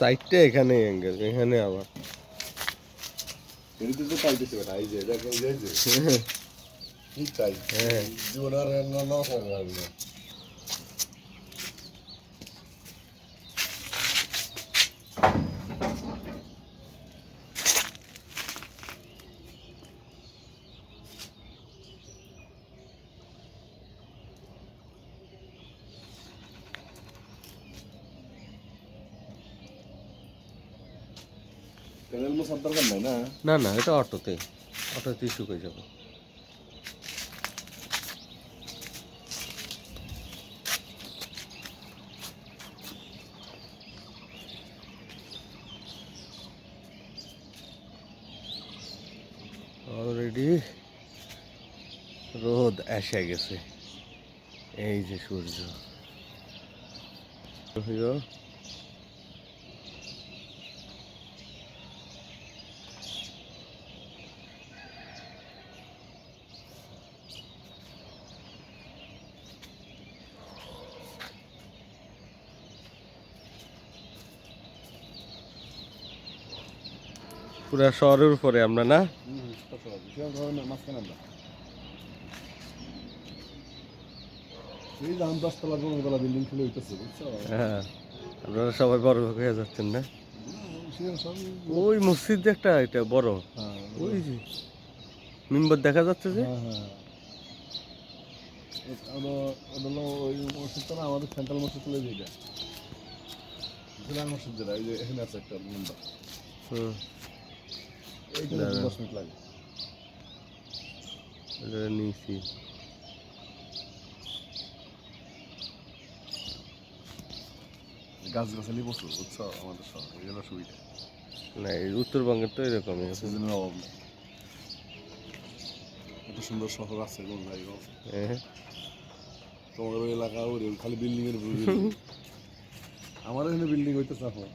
সাইডটা এখানে অ্যাঙ্গেল, এখানে আবার এদিকে তো পাইতেছে বেটা, এই যে দেখো এই যে কি চাই হ্যাঁ জীবন আর না পারবে না। তেলের মশার দরকার নাই না। না না, এটা অটোতেই শুকিয়ে যাবে। অলরেডি রোদ এসে গেছে, এই যে সূর্য হইল। পুরা শহরের উপরে আমরা না। মাঝখানে আমরা এই যে 10 তলা 15 তলা বিল্ডিং খুলে হইতেছে, বুঝছো? হ্যাঁ, আপনারা সবাই বড় হয়ে যাচ্ছেন না। ওই মসজিদ একটা, এটা বড়, ওই যে মিম্বর দেখা যাচ্ছে যে। ওই মসজিদটা না আমাদের সেন্ট্রাল মসজিদ চলে যেটা জেলার মসজিদ, যেটা এই যে এখানে আছে একটা মন্দির, এইটা 10 মিনিট লাগে। নিয়েছি গাছগাছালি প্রচুর, বুঝছো? আমাদের শহর এই জন্য সুবিধা না, এই উত্তরবঙ্গের তো এরকমই আছে। সিজনের অভাব নেই। এত সুন্দর শহর আছে কোন জায়গায়? হ্যাঁ, তোমাদের ওই এলাকা ওই খালি বিল্ডিং এর উপর বিল্ডিং। আমার এখানে বিল্ডিং হইতেছে এখন।